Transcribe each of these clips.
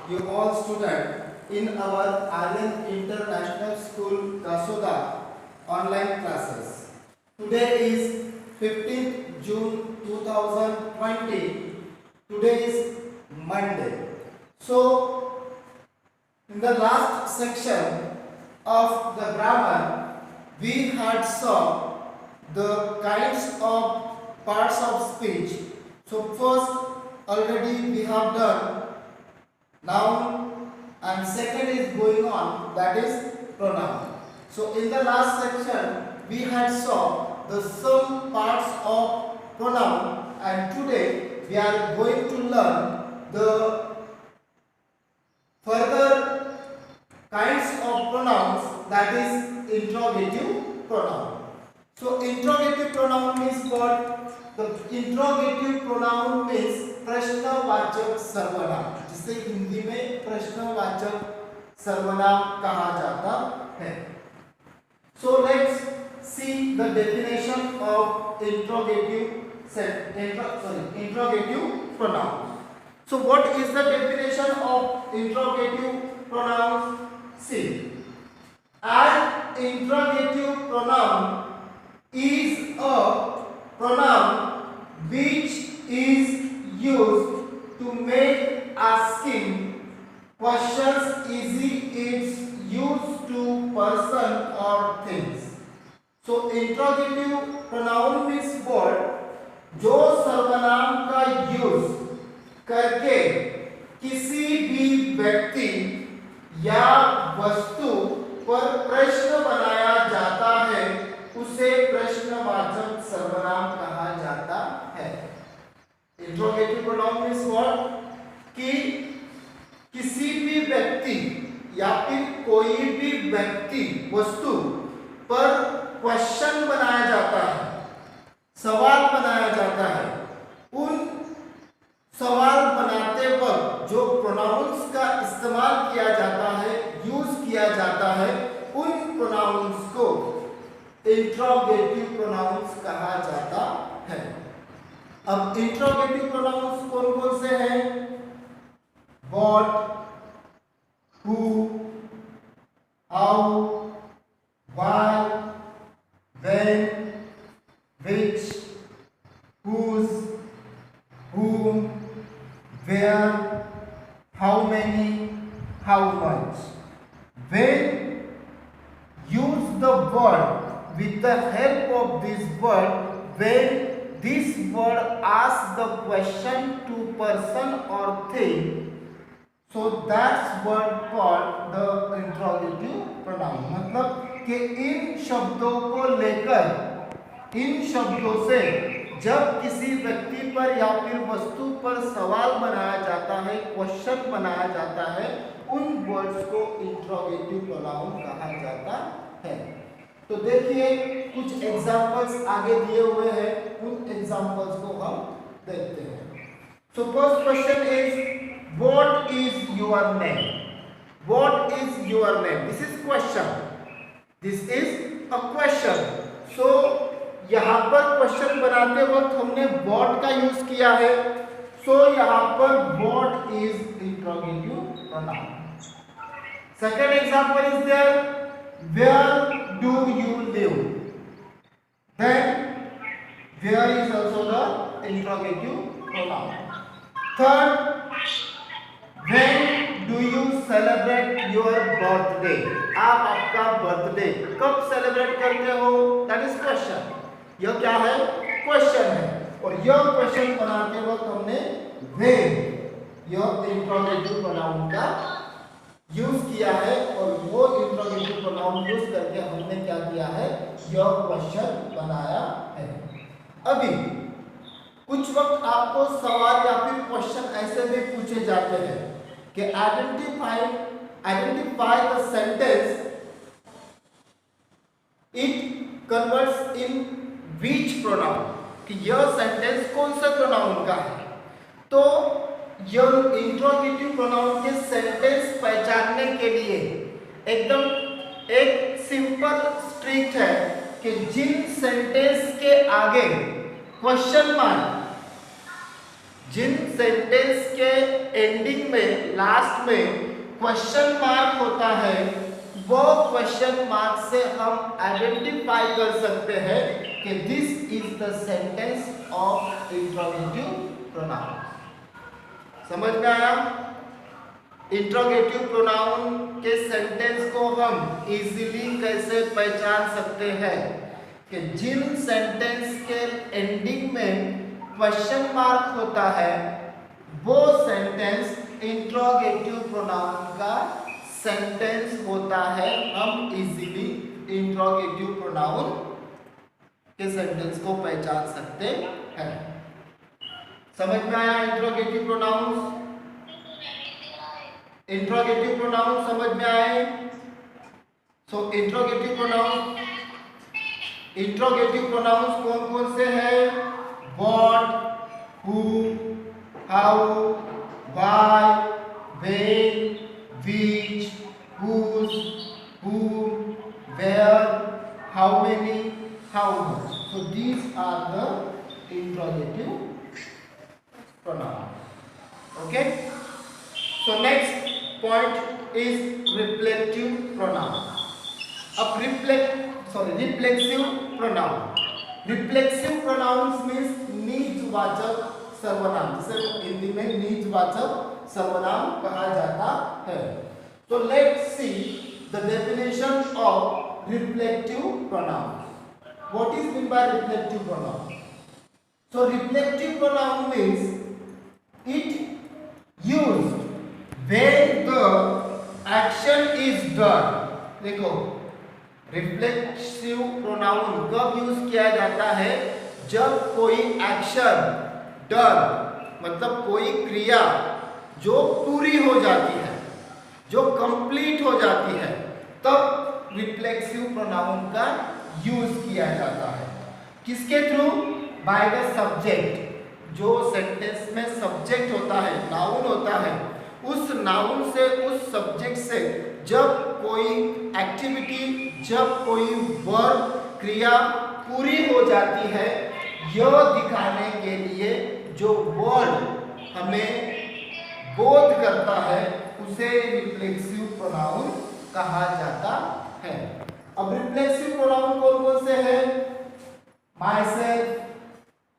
you all student in our Aryan International School Kasoda online classes. Today is 15th June 2020. Today is Monday. So in the last section of the grammar we had saw the kinds of parts of speech. So first already we have done noun and second is going on, that is pronoun. So in the last section we had saw the some parts of pronoun and today we are going to learn the further kinds of pronouns, that is interrogative pronoun. So interrogative pronoun means what? The interrogative pronoun means प्रश्नवाचक सर्वनाम, जिसे हिंदी में प्रश्नवाचक सर्वनाम कहा जाता है. So let's see the definition of interrogative pronoun. So what is the definition of interrogative pronouns? See, an interrogative pronoun is a pronoun which is used to make asking questions easy. It's used to person or things. So interrogative pronoun means what? जो सर्वनाम का use करके किसी भी व्यक्ति या वस्तु पर प्रश्न बनाया जाता है उसे प्रश्नवाचक सर्वनाम कहा जाता है. Interrogative pronoun means what? कि किसी भी व्यक्ति या फिर कोई भी व्यक्ति वस्तु पर क्वेश्चन बनाया जाता है, सवाल बनाया जाता है. उन सवाल बनाते वक्त जो प्रोनाउंस का इस्तेमाल किया जाता है, यूज किया जाता है, उन प्रोनाउंस को इंट्रोगेटिव प्रोनाउंस कहा जाता है. अब इंट्रोगेटिव प्रोनाउंस कौन कौन से हैं? What, who, how, why, when, which, whose, whom, where, how many, how much. When use the word with the help of this word, when this word asks the question to person or thing, so that's word called the interrogative pronoun. मतलब कि इन शब्दों को लेकर, इन शब्दों से जब किसी व्यक्ति पर या फिर वस्तु पर सवाल बनाया जाता है, क्वेश्चन बनाया जाता है, उन वर्ड्स को इंट्रोगेटिव प्रोनाउन कहा जाता है. तो देखिए कुछ एग्जांपल्स आगे दिए हुए हैं, उन एग्जांपल्स को हम देखते हैं. So first question is what is your name? What is your name? This is question. This is a question. So यहाँ पर क्वेश्चन बनाते वक्त हमने व्हाट का यूज किया है. सो यहाँ पर what is interrogative pronoun. Second example is there, where do you live? Then where is also the interrogative pronoun. Third, when do you celebrate your birthday? आप आपका बर्थडे कब सेलिब्रेट करते हो? That is question. यह क्या है? Question है. और यह क्वेश्चन बनाते वक्त हमने व्हेन, यह इंट्रोगेटिव प्रोनाउन का यूज किया है और वो इंट्रोगेटिव प्रोनाउन यूज करके हमने क्या किया है? यह क्वेश्चन बनाया है. अभी कुछ वक्त आपको सवाल या फिर क्वेश्चन ऐसे भी पूछे जाते हैं कि identify the sentence, it converts in which pronoun, कि यह सेंटेंस कौन से प्रोनाउन का है. तो यह इंट्रोगेटिव प्रोनाउन के सेंटेंस पहचानने के लिए एकदम एक सिंपल ट्रिक है कि जिन सेंटेंस के आगे क्वेश्चन मार्क, जिन सेंटेंस के एंडिंग में, लास्ट में क्वेश्चन मार्क होता है, वो क्वेश्चन मार्क से हम आइडेंटिफाई कर सकते हैं कि this is the sentence of interrogative pronoun. समझ में आया? इंट्रोगेटिव प्रोनाउन के सेंटेंस को हम इजीली कैसे पहचान सकते हैं कि जिन सेंटेंस के एंडिंग में क्वेश्चन मार्क होता है वो सेंटेंस इंट्रोगेटिव प्रोनाउन का सेंटेंस होता है। हम इजीली इंट्रोगेटिव प्रोनाउन के सेंटेंस को पहचान सकते हैं। समझ में आया? इंट्रोगेटिव प्रोनाउंस, इंट्रोगेटिव प्रोनाउन समझ में आए? सो इंट्रोगेटिव प्रोनाउंस कौन कौन से हैं? What, who, how, why, when, which, whose, whom, where, how many, how much. So these are the interrogative pronouns. Okay? So next point is reflective pronoun. अब reflexive pronoun. Reflexive pronouns means निजवाचक सर्वनाम, जिसे हिंदी में निजवाचक सर्वनाम कहा जाता है। So let's see the definition of reflective pronoun. What is meant by reflective pronoun? So reflective pronoun means it used when the action is done. देखो, reflexive pronoun कब use किया जाता है? जब कोई एक्शन डन, मतलब कोई क्रिया जो पूरी हो जाती है, जो कंप्लीट हो जाती है, तब रिफ्लेक्सिव प्रोनाउन का यूज किया जाता है। किसके थ्रू? By the subject. जो सेंटेंस में सब्जेक्ट होता है, नाउन होता है, उस नाउन से, उस सब्जेक्ट से जब कोई एक्टिविटी, जब कोई वर्ब, क्रिया पूरी हो जाती है, यह दिखाने के लिए जो वर्ड हमें बोध करता है उसे रिफ्लेक्सिव प्रोनाउन कहा जाता है। अब रिफ्लेक्सिव प्रोनाउन कौन कौन से हैं? myself,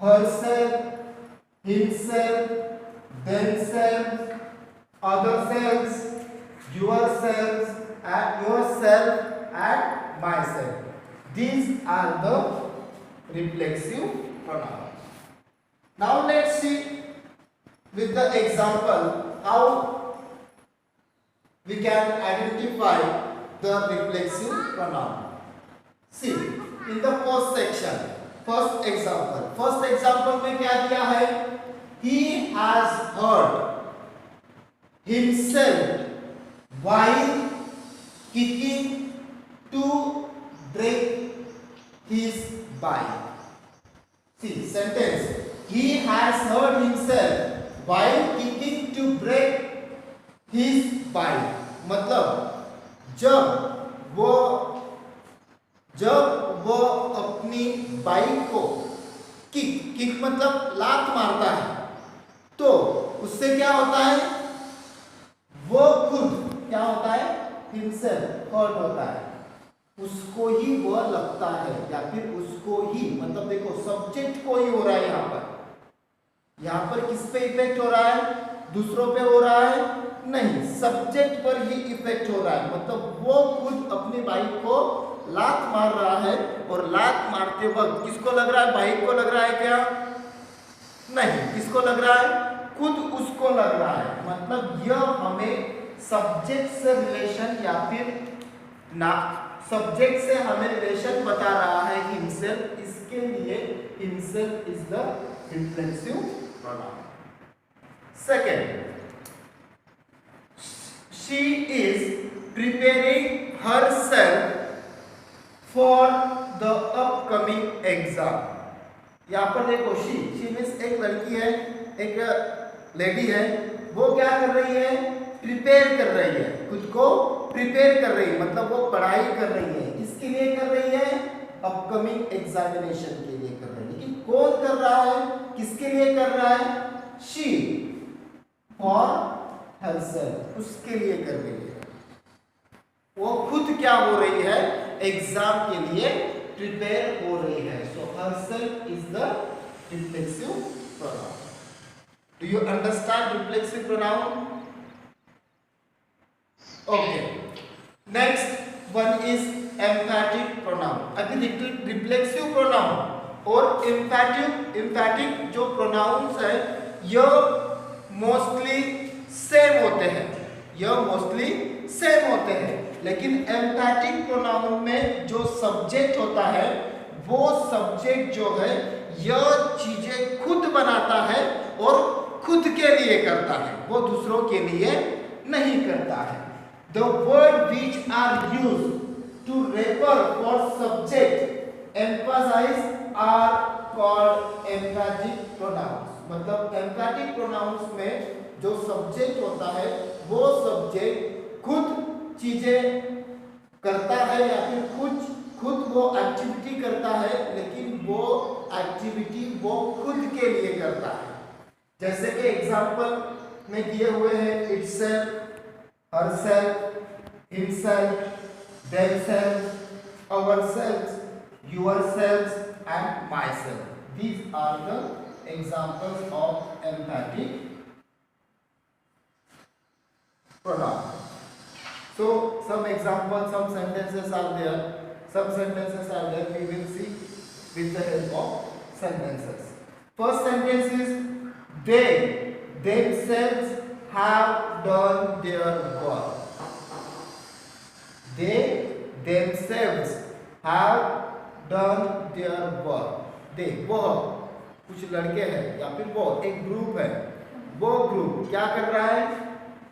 herself, himself, themselves, otherselves, yourselves, yourself and myself. These are the reflexive pronouns. Now let's see with the example how we can identify the reflexive pronoun. See, in the first section, first example में क्या दिया है? He has hurt himself while kicking to break his bike. See, sentence. He has hurt himself while kicking to break his bike. मतलब जब वो अपनी bike को kick मतलब लात मारता है, तो उससे क्या होता है? वो खुद क्या होता है? himself hurt होता है, उसको ही वो लगता है, या फिर उसको ही, मतलब देखो सब्जेक्ट को ही हो रहा है। यहाँ पर किस पे इफेक्ट हो रहा है? दूसरों पे हो रहा है? नहीं, सब्जेक्ट पर ही इफेक्ट हो रहा है। मतलब वो खुद अपनी बाइक को लात मार रहा है, और लात मारते वक्त किसको लग रहा है? बाइक को लग रहा है क्या? नहीं, किसको लग रहा है? खुद उसको लग रहा है। मतलब यह हमें सब्जेक्ट से रिलेशन, या फिर ना सब्जेक्ट से हमें रिलेशन बता रहा है हिमसेल्फ। इसके लिए himself is the reflexive pronoun. Second, she is preparing herself for the upcoming exam. यहाँ पर देखो she means एक लड़की है, एक लेडी है, वो क्या कर रही है? प्रिपेयर कर रही है, खुद को प्रिपेयर कर रही है, मतलब वो पढ़ाई कर रही है। किसके लिए कर रही है? अपकमिंग एग्जामिनेशन के लिए कर रही है। लेकिन कौन कर रहा है? किसके लिए कर रहा है? she फॉर हरसेल्फ, उसके लिए कर रही है, वो खुद क्या हो रही है, एग्जाम के लिए प्रिपेयर हो रही है। So herself is the reflexive pronoun. Do you understand reflexive pronoun? Okay, next one is emphatic pronoun. अभी रिफ्लेक्सिव प्रोनाउन और एम्फैटिक जो प्रोनाउंस है यह मोस्टली सेम होते हैं, लेकिन एम्फैटिक प्रोनाउन में जो सब्जेक्ट होता है वो सब्जेक्ट जो है यह चीजें खुद बनाता है और खुद के लिए करता है, वो दूसरों के लिए नहीं करता है। The word which are used to refer for subject emphasize are called emphatic pronouns। मतलब emphatic pronouns में जो सब्जेक्ट होता है वो सब्जेक्ट खुद चीजें करता है या फिर खुद वो एक्टिविटी करता है, लेकिन वो एक्टिविटी वो खुद के लिए करता है। जैसे कि एग्जाम्पल में दिए हुए हैं itself, herself, himself, themselves, ourselves, yourselves and myself. These are the examples of emphatic pronoun. So some examples, some sentences are there. We will see with the help of sentences. First sentence is they themselves have done their work. They themselves have done their work. they वो कुछ लड़के हैं या फिर वो एक group है, वो ग्रुप क्या कर रहा है,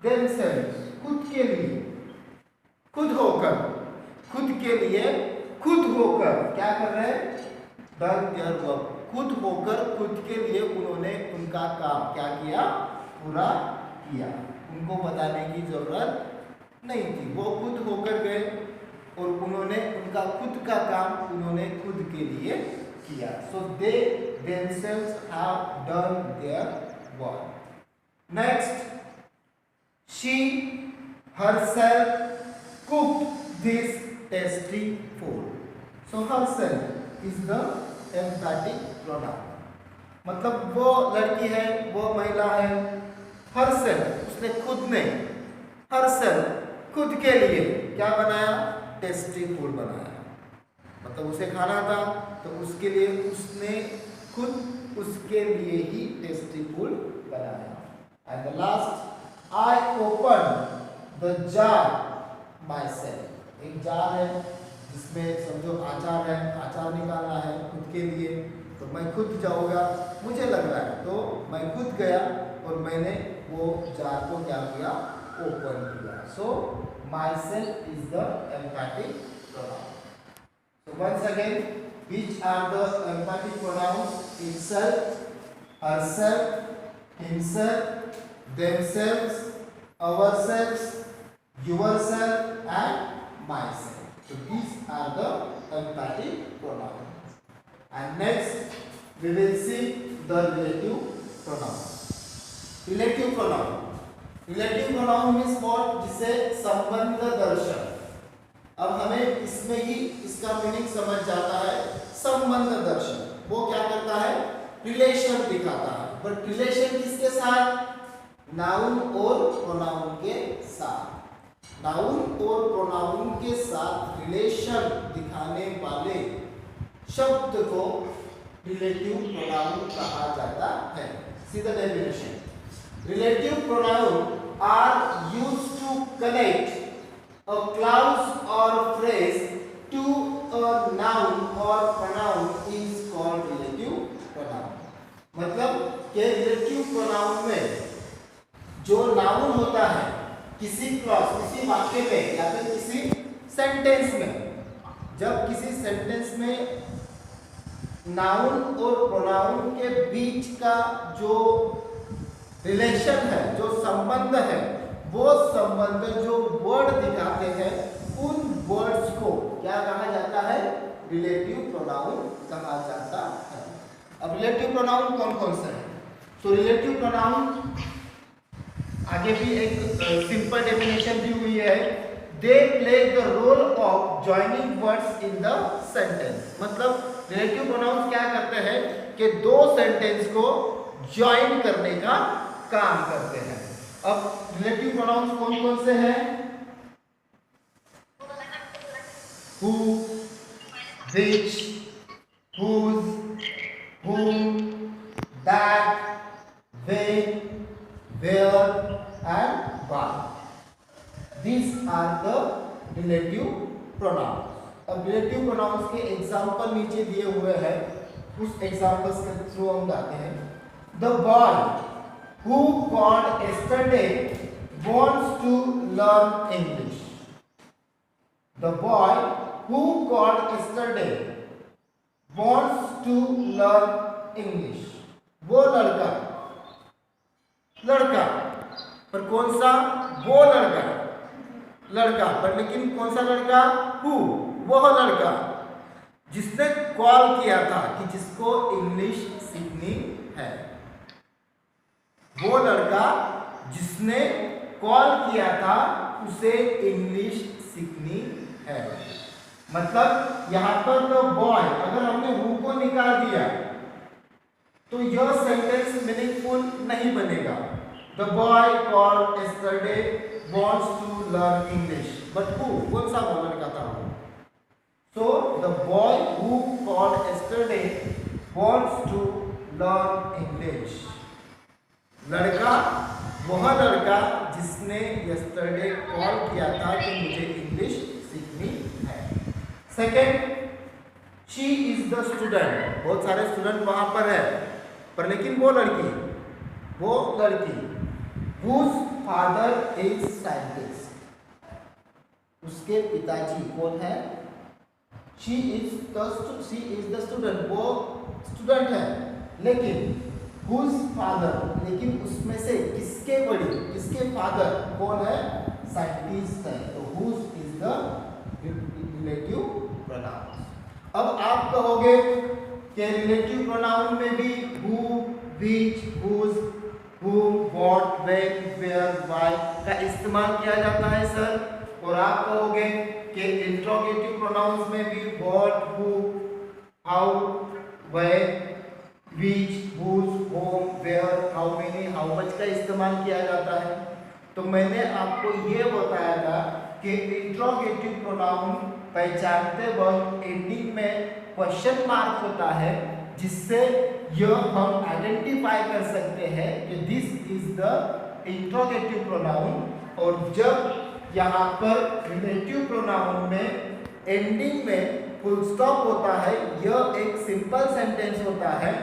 themselves खुद के लिए, खुद होकर क्या कर रहे हैं, done their work, खुद होकर खुद के लिए उन्होंने उनका काम क्या किया, पूरा किया। उनको बताने की जरूरत नहीं थी, वो खुद होकर गए और उन्होंने उनका खुद का काम उन्होंने खुद के लिए किया। So they themselves have done their work. Next, she herself cooked this tasty food. So herself is the emphatic pronoun. मतलब वो लड़की है, वो महिला है, herself उसने खुद ने, herself खुद के लिए क्या बनाया, टेस्टी फूड बनाया। मतलब उसे खाना था तो उसके लिए उसने खुद उसके लिए ही टेस्टी फूड बनाया। And the last, I open the jar my self. एक जार है जिसमें समझो आचार है, आचार निकालना है खुद के लिए, तो मैं खुद जाऊंगा, मुझे लग रहा है, तो मैं खुद गया और मैंने वो जार को क्या किया, ओपन किया। सो myself is the emphatic pronoun. So once again, which are the emphatic pronouns? Itself, herself, himself, themselves, ourselves, yourself and myself. So these are the emphatic pronouns. And next we will see the relative pronoun. Relative pronoun. Relative pronoun means what, जिसे संबंध दर्शक। अब हमें इसमें ही इसका meaning समझ जाता है। संबंध दर्शक वो क्या करता है, रिलेशन दिखाता है, बट रिलेशन किसके साथ, नाउन और प्रोनाउन के साथ। नाउन और प्रोनाउन के साथ रिलेशन दिखाने वाले शब्द को रिलेटिव प्रोनाउन कहा जाता है। See the definition. Relative pronoun are used to connect a clause or phrase to a noun or pronoun is called relative pronoun। मतलब कि relative pronoun में जो नाउन होता है किसी क्लॉज, किसी वाक्य में या फिर किसी सेंटेंस में, जब किसी सेंटेंस में नाउन और प्रोनाउन के बीच का जो रिलेशन है, जो संबंध है, वो संबंध जो वर्ड दिखाते हैं उन वर्ड्स को क्या कहा जाता है, रिलेटिव प्रोनाउन कहा जाता है। अब रिलेटिव प्रोनाउन कौन कौन से हैं? सो रिलेटिव प्रोनाउन आगे भी एक सिंपल डेफिनेशन दी हुई है, they play the role of joining words in the sentence. मतलब रिलेटिव प्रोनाउंस क्या करते हैं कि दो सेंटेंस को ज्वाइन करने का काम करते हैं। अब रिलेटिव प्रोनाउंस कौन कौन से हैं? who, which, whose, whom, that, when, where and why. These are the relative pronouns. अब relative pronouns के एग्जाम्पल नीचे दिए हुए हैं, उस एग्जाम्पल्स के थ्रू हम जाते हैं। The boy who called yesterday wants to learn English. The boy who called yesterday wants to learn English. वो लड़का, लड़का पर कौन सा? वो लड़का, लड़का पर लेकिन कौन सा लड़का? हु, वह लड़का जिसने कॉल किया था कि जिसको इंग्लिश सीखनी है। वो लड़का जिसने कॉल किया था उसे इंग्लिश सीखनी है। मतलब यहां पर तो बॉय, अगर हमने हु को निकाल दिया तो यह सेंटेंस मीनिंगफुल नहीं बनेगा। The boy called yesterday wants to learn English, but who, कौन सा वो लड़का था? So the boy who called yesterday wants to learn English. लड़का, वह लड़का जिसने yesterday कॉल किया था कि मुझे इंग्लिश सीखनी है। Second, she is the student. बहुत सारे स्टूडेंट वहां पर है, पर लेकिन वो लड़की, whose father is scientist. उसके पिताजी कौन है? she is the student. वो स्टूडेंट है, लेकिन whose father, लेकिन उसमें से किसके बड़ी, किसके फादर कौन है? साइंटिस्ट है। तो whose is the relative pronoun. अब आप कहोगे कि रिलेटिव प्रोनाउन में भी who, which, whose, whom, what, when, where, why का इस्तेमाल किया जाता है सर। और आप कहोगे कि इंट्रोगेटिव प्रोनाउंस में भी what, who, how, when, which, whose, whom, where, how many, how much का इस्तेमाल किया जाता है। तो मैंने आपको ये बताया था कि इंट्रोगेटिव प्रोनाउन पहचानते वक्त एंडिंग में क्वेश्चन मार्क होता है, जिससे यह हम आइडेंटिफाई कर सकते हैं कि this is the interrogative pronoun. और जब यहाँ पर रिलेटिव प्रोनाउन में एंडिंग में फुल स्टॉप होता है, यह एक सिंपल सेंटेंस होता है,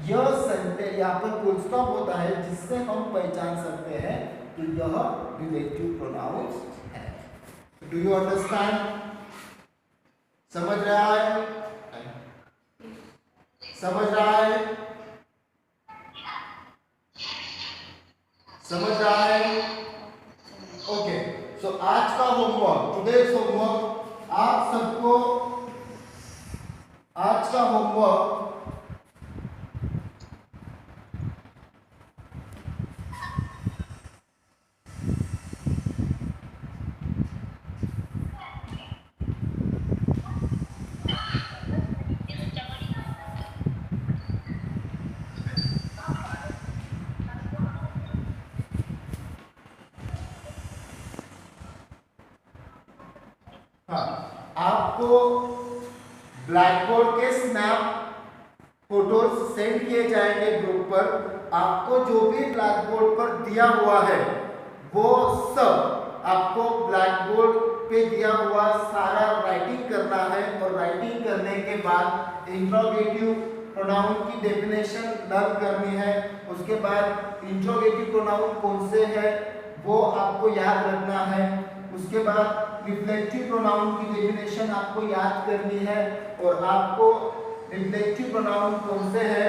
यह सेंटेंस यहाँ पर फुल स्टॉप होता है, जिससे हम पहचान सकते हैं कि यह रिलेटिव प्रोनाउन है। Do you understand? समझ रहा है? समझ रहा है? समझ रहा है? ओके, सो आज का होमवर्क, टुडेज होमवर्क, आप सबको आज का होमवर्क आपको ब्लैक बोर्ड के स्नैप फोटोज सेंड किए जाएंगे ग्रुप पर। आपको जो भी ब्लैक बोर्ड पर दिया हुआ है वो सब आपको ब्लैक बोर्ड पे दिया हुआ सारा राइटिंग करना है। और राइटिंग करने के बाद इंट्रोगेटिव प्रोनाउन की डेफिनेशन लर्न करनी है। उसके बाद इंट्रोगेटिव प्रोनाउन कौन से है वो आपको याद रखना है। उसके बाद रिफ्लेक्टिव प्रोनाउन की डेफिनेशन आपको याद करनी है। और आपको रिफ्लेक्टिव प्रोनाउन कौन से है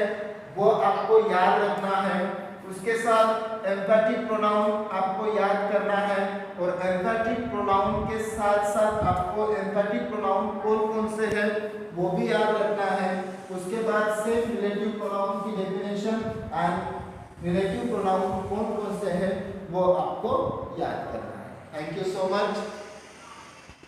वो आपको याद रखना है। उसके साथ एम्फैटिक प्रोनाउन आपको याद करना है। और एम्फैटिक प्रोनाउन के साथ साथ आपको एम्फैटिक प्रोनाउन कौन कौन से है वो भी याद रखना है। उसके बाद से रिलेटिव प्रोनाउन की डेफिनेशन एंड रिलेटिव प्रोनाउन कौन कौन से है वो आपको याद करना है। Thank you so much.